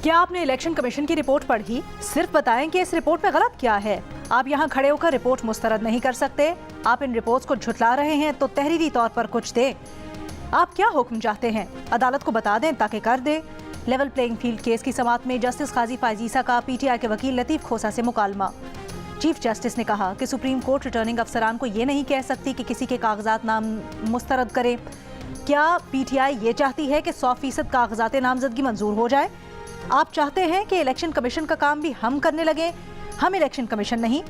क्या आपने election commission की रिपोर्ट पढ़ी? सिर्फ बताएं कि इस रिपोर्ट में गलत क्या है। आप यहाँ खड़े होकर रिपोर्ट मुस्तरद नहीं कर सकते। आप इन रिपोर्ट्स को झुटला रहे हैं तो तहरीरी तौर पर कुछ दें। आप क्या हुक्म चाहते हैं? अदालत को बता दें ताकि कर दे। लेवल प्लेइंग फील्ड केस की समाअत में जस्टिस काजी फायजीसा का पीटीआई के वकील लतीफ खोसा से मुकालमा। चीफ जस्टिस ने कहा कि सुप्रीम कोर्ट रिटर्निंग अफसरान को ये नहीं कह सकती कि किसी के कागजात नाम मुस्तरद करे। क्या पीटीआई ये चाहती है कि 100% कागजात नामजदगी मंजूर हो जाए? आप चाहते हैं कि इलेक्शन कमीशन का काम भी हम करने लगे? हम इलेक्शन कमीशन नहीं।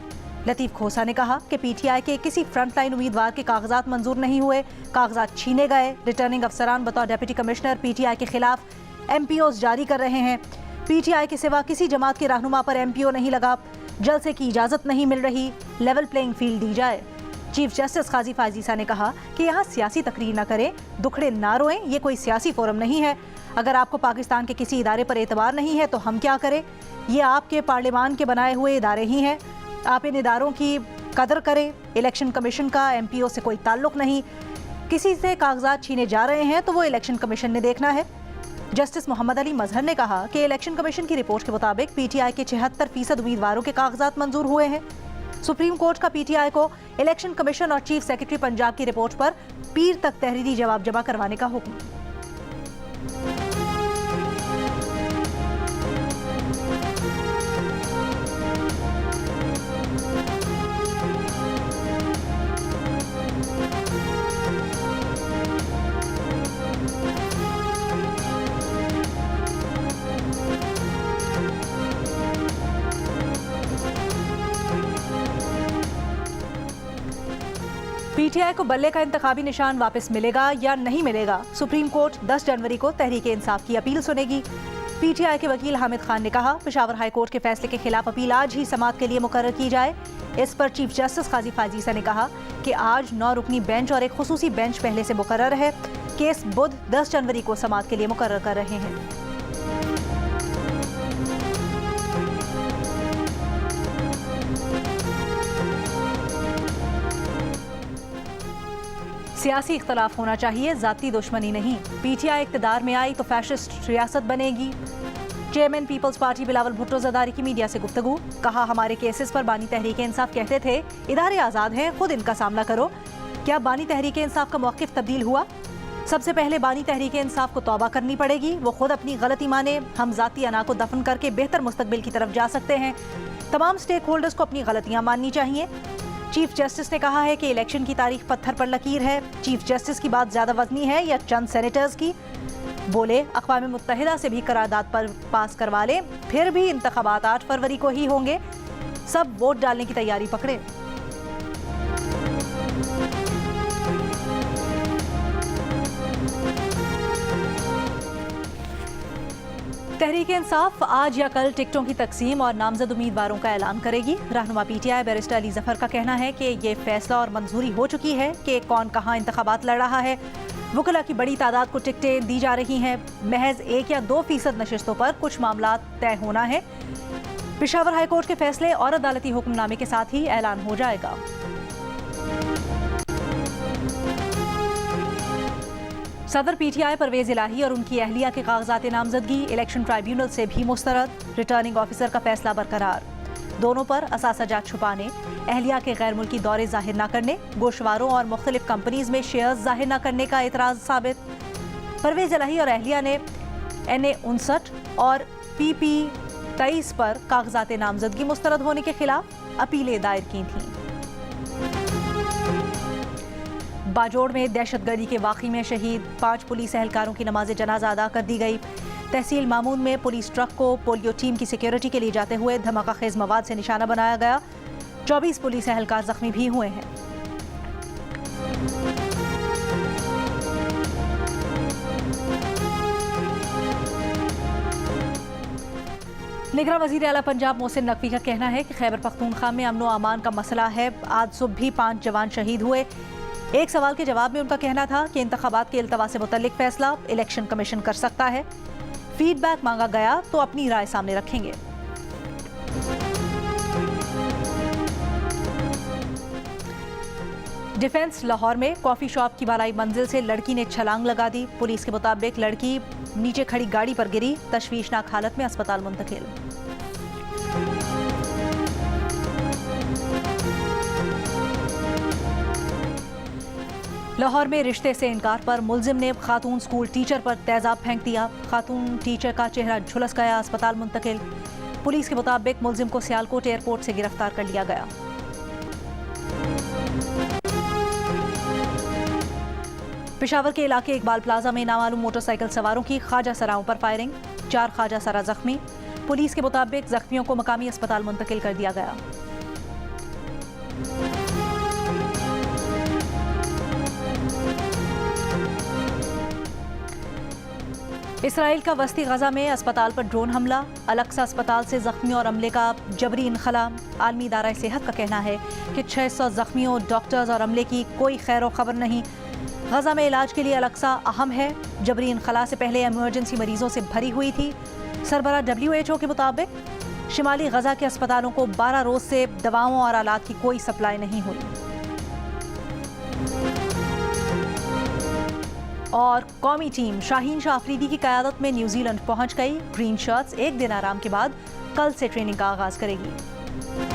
लतीफ खोसा ने कहा कि पीटीआई के किसी फ्रंटलाइन उम्मीदवार के कागजात मंजूर नहीं हुए, कागजात छीने गए। रिटर्निंग अफसरान बतौर डिप्टी कमिश्नर पीटीआई के खिलाफ एमपीओज जारी कर रहे हैं। पीटीआई के सिवा किसी जमात के रहनुमा पर एमपीओ नहीं लगा। जलसे की इजाजत नहीं मिल रही। लेवल प्लेइंग फील्ड दी जाए। चीफ जस्टिस काजी फायजीसा ने कहा कि यहाँ सियासी तकरीर न करें, दुखड़े ना रोएं, ये कोई सियासी फोरम नहीं है। अगर आपको पाकिस्तान के किसी इदारे पर एतबार नहीं है तो हम क्या करें? ये आपके पार्लियामान के बनाए हुए इदारे ही हैं। आप इन इदारों की कदर करें। इलेक्शन कमीशन का एमपीओ से कोई ताल्लुक नहीं। किसी से कागजात छीने जा रहे हैं तो वो इलेक्शन कमीशन ने देखना है। जस्टिस मोहम्मद अली मजहर ने कहा कि इलेक्शन कमीशन की रिपोर्ट के मुताबिक पीटीआई के 76% उम्मीदवारों के कागजात मंजूर हुए हैं। सुप्रीम कोर्ट का पीटीआई को इलेक्शन कमीशन और चीफ सेक्रेटरी पंजाब की रिपोर्ट पर पीर तक तहरीरी जवाब जमा करवाने का हुक्म। पीटीआई को बल्ले का इंतखाबी निशान वापस मिलेगा या नहीं मिलेगा? सुप्रीम कोर्ट 10 जनवरी को तहरीके इंसाफ की अपील सुनेगी। पीटीआई के वकील हामिद खान ने कहा पेशावर हाई कोर्ट के फैसले के खिलाफ अपील आज ही समाअत के लिए मुकर्रर की जाए। इस पर चीफ जस्टिस काजी फायजीसा ने कहा कि आज 9 रुकनी बेंच और एक खुसूसी बेंच पहले से मुकर्रर है। केस बुध 10 जनवरी को समाअत के लिए मुकर्रर कर रहे हैं। सियासी इख्तलाफ होना चाहिए, जाती दुश्मनी नहीं। पीटीआई इख्तिदार में आई तो फैशिस्ट रियासत बनेगी। Chairman People's Party Bilawal Bhutto Zardari की मीडिया से गुफ्तगू। कहा हमारे केसेस पर बानी तहरीक इंसाफ कहते थे इदारे आज़ाद हैं, खुद इनका सामना करो। क्या बानी तहरीक इंसाफ का मौक़िफ़ तब्दील हुआ? सबसे पहले बानी तहरीक इंसाफ को तौबा करनी पड़ेगी। वो खुद अपनी गलती माने। हम जाती अना को दफन करके बेहतर मुस्तकबिल की तरफ जा सकते हैं। तमाम स्टेक होल्डर्स को अपनी गलतियाँ माननी चाहिए। चीफ जस्टिस ने कहा है कि इलेक्शन की तारीख पत्थर पर लकीर है। चीफ जस्टिस की बात ज्यादा वजनी है या चंद सेनेटर्स की? बोले अक़वाम मुत्तहिदा से भी करारदाद पर पास करवा लें, फिर भी इंतखाबात 8 फरवरी को ही होंगे। सब वोट डालने की तैयारी पकड़े। तहरीक इंसाफ आज या कल टिकटों की तकसीम और नामजद उम्मीदवारों का ऐलान करेगी। रहनुमा पीटीआई बैरिस्टर अली जफर का कहना है कि ये फैसला और मंजूरी हो चुकी है कि कौन कहां इंतखाबात लड़ रहा है। वकला की बड़ी तादाद को टिकटें दी जा रही हैं। महज 1 या 2% नशिस्तों पर कुछ मामला तय होना है। पेशावर हाई कोर्ट के फैसले और अदालती हुक्मनामे के साथ ही ऐलान हो जाएगा। सदर पीटीआई परवेज इलाही और उनकी अहलिया के कागजात नामजदगी इलेक्शन ट्राइब्यूनल से भी मुस्तरद। रिटर्निंग ऑफिसर का फैसला बरकरार। दोनों पर असासा छुपाने, अहलिया के गैर मुल्की दौरे जाहिर न करने, गोशवारों और मुख्तलिफ कंपनीज में शेयर्स जाहिर न करने का एतराज़ साबित। परवेज इलाही और अहलिया ने NA 59 और PP 23 पर कागजात नामजदगी मुस्तरद होने के खिलाफ अपीलें दायर की थीं। बाजोड़ में दहशतगर्दी के वाक़ई में शहीद 5 पुलिस एहलकारों की नमाज जनाजा अदा कर दी गई। तहसील मामून में पुलिस ट्रक को पोलियो टीम की सिक्योरिटी के लिए जाते हुए धमाका खेज मवाद से निशाना बनाया गया। 24 पुलिस एहलकार जख्मी भी हुए हैं। निगरान वज़ीर आला पंजाब मोहसिन नकवी का कहना है कि खैबर पख्तूनख्वा में अमन व अमान का मसला है। आज सुबह भी 5 जवान शहीद हुए। एक सवाल के जवाब में उनका कहना था कि इंतखाबात के इल्तवा से मुतल्लिक फैसला इलेक्शन कमीशन कर सकता है। फीडबैक मांगा गया तो अपनी राय सामने रखेंगे। डिफेंस लाहौर में कॉफी शॉप की बालाई मंजिल से लड़की ने छलांग लगा दी। पुलिस के मुताबिक लड़की नीचे खड़ी गाड़ी पर गिरी, तशवीशनाक हालत में अस्पताल मुंतकिल। लाहौर में रिश्ते से इनकार पर मुलजिम ने खातून स्कूल टीचर पर तेजाब फेंक दिया। खातून टीचर का चेहरा झुलस गया, अस्पताल मुंतकिल। पुलिस के मुताबिक मुलजिम को सियालकोट एयरपोर्ट से गिरफ्तार कर लिया गया। पेशावर के इलाके इकबाल प्लाजा में नामालूम मोटरसाइकिल सवारों की ख्वाजा सराओं पर फायरिंग, 4 ख्वाजा सरा जख्मी। पुलिस के मुताबिक जख्मियों को मकामी अस्पताल मुंतकिल कर दिया गया। इसराइल का वस्ती गजा में अस्पताल पर ड्रोन हमला, अलक्सा अस्पताल से जख्मियों और अमले का जबरी इनखला। आलमी इदारा सेहत का कहना है कि 600 जख्मियों, डॉक्टर्स और अमले की कोई खैर खबर नहीं। गजा में इलाज के लिए अलक्सा अहम है। जबरी इनखला से पहले इमरजेंसी मरीजों से भरी हुई थी। सरबरा WHO के मुताबिक शिमाली गजा के अस्पतालों को 12 रोज से दवाओं और आलात की कोई सप्लाई नहीं हुई। और कौमी टीम शाहीन शाह अफरीदी की क़यादत में न्यूजीलैंड पहुंच गई। ग्रीन शर्ट्स एक दिन आराम के बाद कल से ट्रेनिंग का आगाज करेगी।